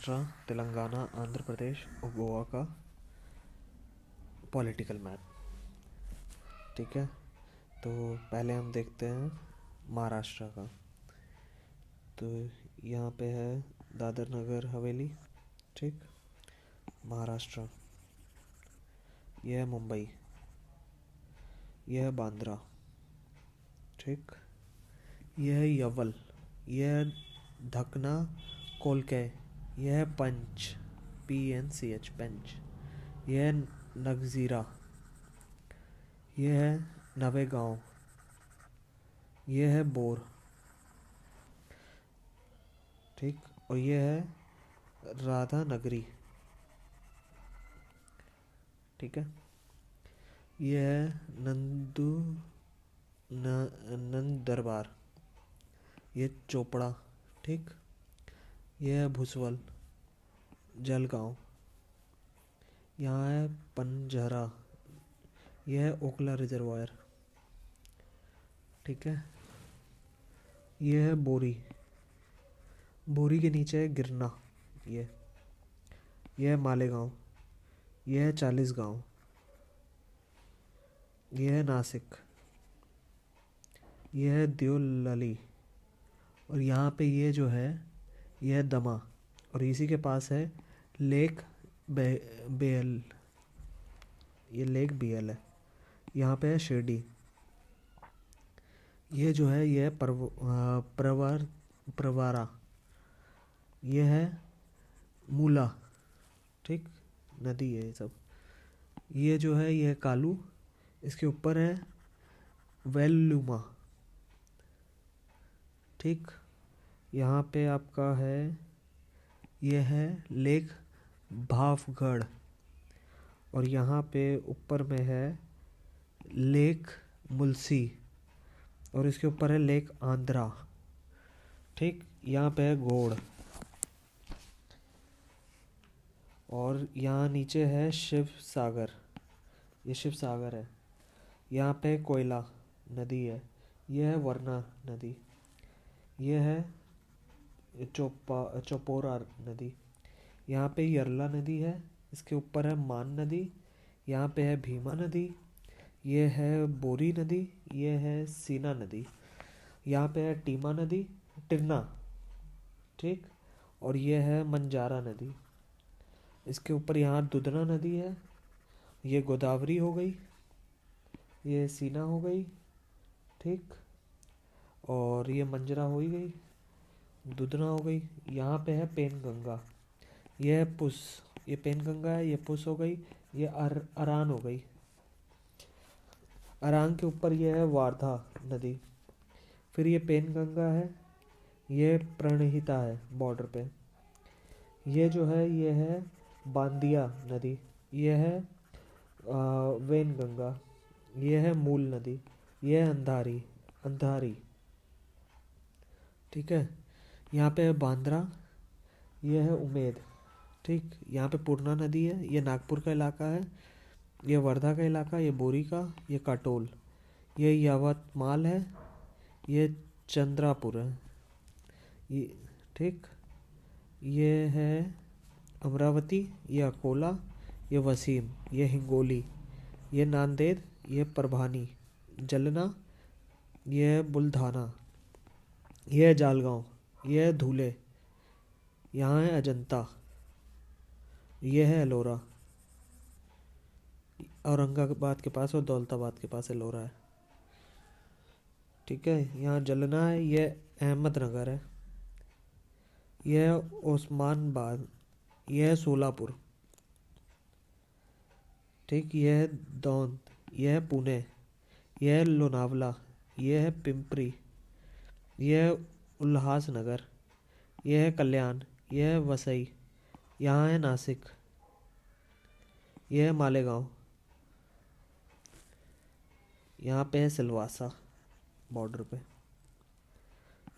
महाराष्ट्र, तेलंगाना, आंध्र प्रदेश और गोवा का political map. ठीक है, तो पहले हम देखते हैं महाराष्ट्र का। तो यहाँ पे है दादर नगर हवेली। ठीक, महाराष्ट्र। यह है मुंबई, यह है बांद्रा। ठीक, यह है यवल, यह है धकना कोलकै, यह है पंच, PNCH पंच, यह है नगजीरा, यह है नवेगांव, यह है बोर। ठीक, और यह है राधा नगरी। ठीक है, यह है नंद दरबार, ये चोपड़ा। ठीक, यह है भुसवल, जलगांव। यहाँ है पंजहरा, यह है ओखला रिजर्वायर। ठीक है, यह है बोरी, बोरी के नीचे है गिरना। यह है मालेगांव, यह है चालीसगांव, यह है नासिक, यह है देवलाली। और यहाँ पे ये जो है यह है दमा, और इसी के पास है लेक बेल, ये लेक बेल है। यहाँ पे है शिरडी। ये जो है यह है प्रवारा, यह है मूला। ठीक, नदी है ये सब। ये जो है यह कालू, इसके ऊपर है वेल्लुमा। ठीक, यहाँ पे आपका है यह है लेक भावगढ़, और यहाँ पे ऊपर में है लेक मुलसी, और इसके ऊपर है लेक आंध्रा। ठीक, यहाँ पे है गोड़, और यहाँ नीचे है शिव सागर, ये शिव सागर है। यहाँ पे कोयला नदी है, यह है वरना नदी, यह है चोपोरा नदी। यहाँ पे यरला नदी है, इसके ऊपर है मान नदी। यहाँ पे है भीमा नदी, यह है बोरी नदी, यह है सीना नदी। यहाँ पे है टीमा नदी, टिरना। ठीक, और यह है मंजारा नदी। इसके ऊपर यहाँ दुधना नदी है, ये गोदावरी हो गई, ये सीना हो गई। ठीक, और ये मंजरा हो ही गई, दुधना हो गई। यहाँ पे है पेनगंगा, ये है पुस, ये पेनगंगा है, ये पुस हो गई, ये अरान हो गई। अरान के ऊपर ये है वारधा नदी। फिर ये पेनगंगा है, ये प्रणहिता है बॉर्डर पे। ये जो है ये है बांदिया नदी, ये है वेनगंगा, ये है मूल नदी, ये है अंधारी। ठीक है, यहाँ पे है बांद्रा, ये है उमेद। ठीक, यहाँ पे पूर्णा नदी है, ये नागपुर का इलाका है, ये वर्धा का इलाका, ये बोरी का, ये काटोल, ये यवतमाल है, ये चंद्रापुर है। ये ठीक, ये है अमरावती, ये अकोला, ये वसीम, ये हिंगोली, ये नांदेड़, ये परभानी, जलना, ये है बुल्धाना, ये है जालगांव, ये है धुले, यहाँ है अजंता, ये है एलोरा। औरंगाबाद के पास और दौलताबाद के पास एलोरा है। ठीक है, यहाँ जलना है, ये अहमदनगर है, यह है ओस्मानाबाद, यह है सोलापुर। ठीक, यह है दौंद, यह है पुणे, यह है लोनावला, यह है पिंपरी, यह है उल्हासनगर, यह है कल्याण, यह है वसई, यहाँ है नासिक, यह है मालेगांव। यहाँ पे है सिलवासा बॉर्डर पे।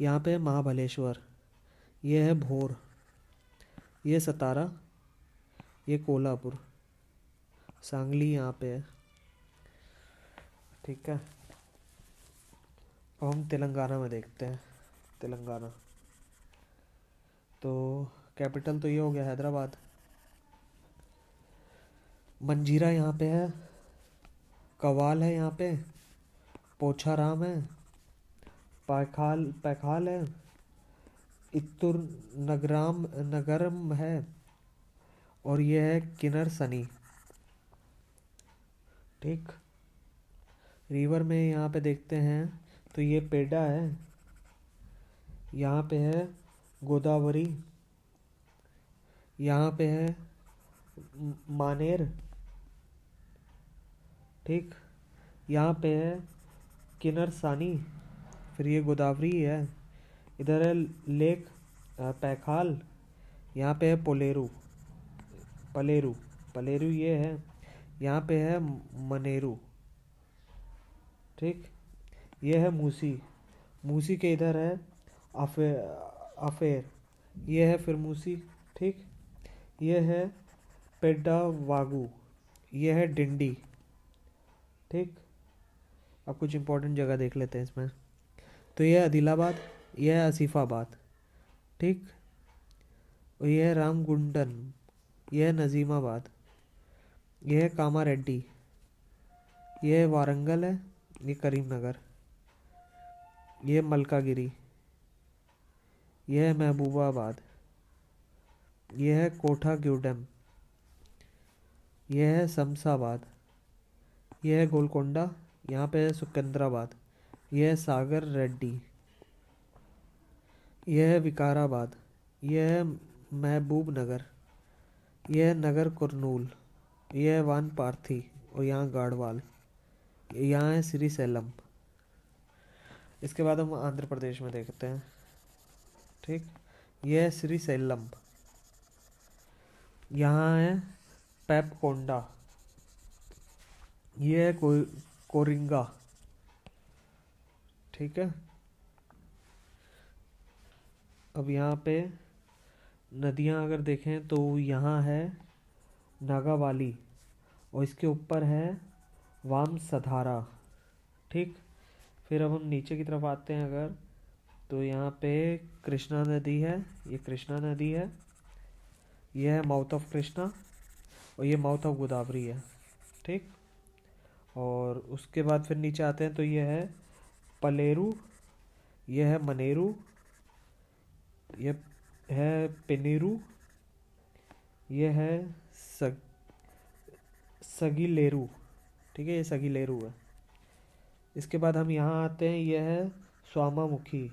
यहाँ पे है महाबलेश्वर, यह है भोर, यह सतारा, ये कोल्हापुर, सांगली यहाँ पे है। ठीक है, अब हम तेलंगाना में देखते हैं। तेलंगाना तो कैपिटल तो ये हो गया हैदराबाद। मंजीरा यहाँ पे है, कवाल है यहाँ पे, पोछाराम है, पैखाल पैखाल है, इत्तुर नगराम नगरम है, और ये है किन्नर सनी। ठीक। रिवर में यहाँ पे देखते हैं तो ये पेडा है, यहाँ पे है गोदावरी, यहाँ पे है मानेर। ठीक। यहाँ पे है किन्नर सानी, फिर ये गोदावरी है। इधर है लेक पैखाल, यहाँ पे है पोलेरू पलेरू पलेरू ये है। यहाँ पे है मनेरू। ठीक। ये है मूसी, मूसी के इधर है अफेर अफेर, ये है फिर मूसी। ठीक। ये है पेड्डा वागू, ये है डिंडी। ठीक। अब कुछ इंपॉर्टेंट जगह देख लेते हैं इसमें। तो ये है आदिलाबाद, ये है आसिफाबाद। ठीक। और ये है रामगुंडन, ये है नजीमाबाद, ये है कामारेड्डी, ये है वारंगल है, ये करीमनगर, ये है मलकागिरी, ये है महबूबाबाद, ये है कोठागुडेम, ये है शमशाबाद, ये है गोलकोंडा, यहाँ पे है सिकंदराबाद, ये है सागर रेड्डी, ये है विकाराबाद, ये है महबूब नगर, ये है नगर कुरनूल, ये है वानपार्थी, और यहाँ गाड़वाल, यहाँ है श्रीसैलम। इसके बाद हम आंध्र प्रदेश में देखते हैं। ठीक। ये है श्रीसैलम, यहाँ है पैपकोंडा, ये है कोरिंगा। ठीक है। अब यहाँ पे नदियाँ अगर देखें तो यहाँ है नागावाली, और इसके ऊपर है वामसधारा। ठीक। फिर अब हम नीचे की तरफ आते हैं अगर, तो यहाँ पे कृष्णा नदी है, ये कृष्णा नदी है, ये है माउथ ऑफ कृष्णा, और ये माउथ ऑफ गोदावरी है। ठीक। और उसके बाद फिर नीचे आते हैं तो ये है पलेरू, ये है मनेरू, ये है पेनेरू, ये है सगीलेरू। ठीक है, ये सगीलेरू है। इसके बाद हम यहाँ आते हैं, ये है स्वामामुखी।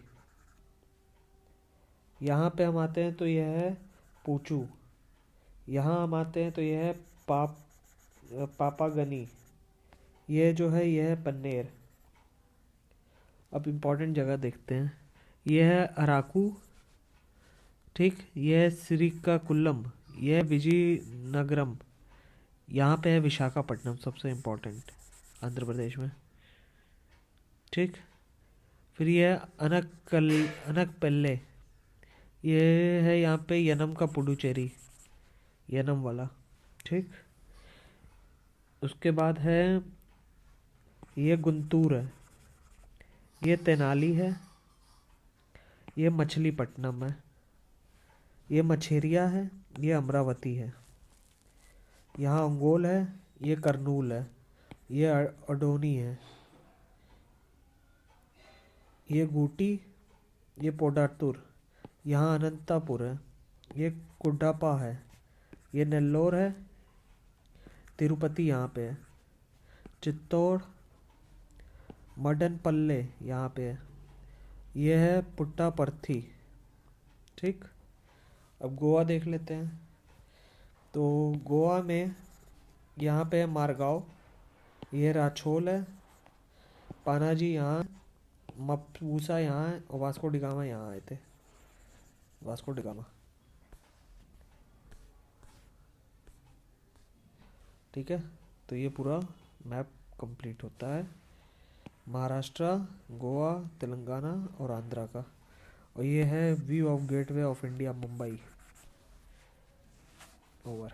यहाँ पे हम आते हैं तो यह है पूचू। यहाँ हम आते हैं तो यह है पापागनी। ये जो है यह है पन्नेर। अब इम्पोर्टेंट जगह देखते हैं। यह है अराकू। ठीक। यह है श्रीकाकुलम, यह है विजयनगरम, यहाँ पे है विशाखापट्टनम, सबसे इम्पोर्टेंट आंध्र प्रदेश में। ठीक। फिर यह है अनकपल्ले, ये है यहाँ पे यनम का पुडुचेरी, यनम वाला। ठीक। उसके बाद है ये गुंतूर है, ये तेनाली है, ये मछलीपट्टनम है, ये मछेरिया है, ये अमरावती है। यहाँ अंगोल है, ये करनूल है, ये अडोनी है, ये गूटी, ये पोडातुर, यहाँ अनंतापुर है, ये कुड्डापा है, ये नेल्लोर है, तिरुपति यहाँ पे है, चित्तौड़, मडनपल्ले यहाँ पे है, ये है पुट्टापर्थी। ठीक। अब गोवा देख लेते हैं। तो गोवा में यहाँ पे है मारगांव, ये राछोल है, पानाजी यहाँ, मपूसा यहाँ है, और वास्को डिगामा यहाँ आए थे, वास्को डिगामा। ठीक है। तो ये पूरा मैप कंप्लीट होता है महाराष्ट्र, गोवा, तेलंगाना और आंध्रा का। और ये है view of gateway of India Mumbai. Over.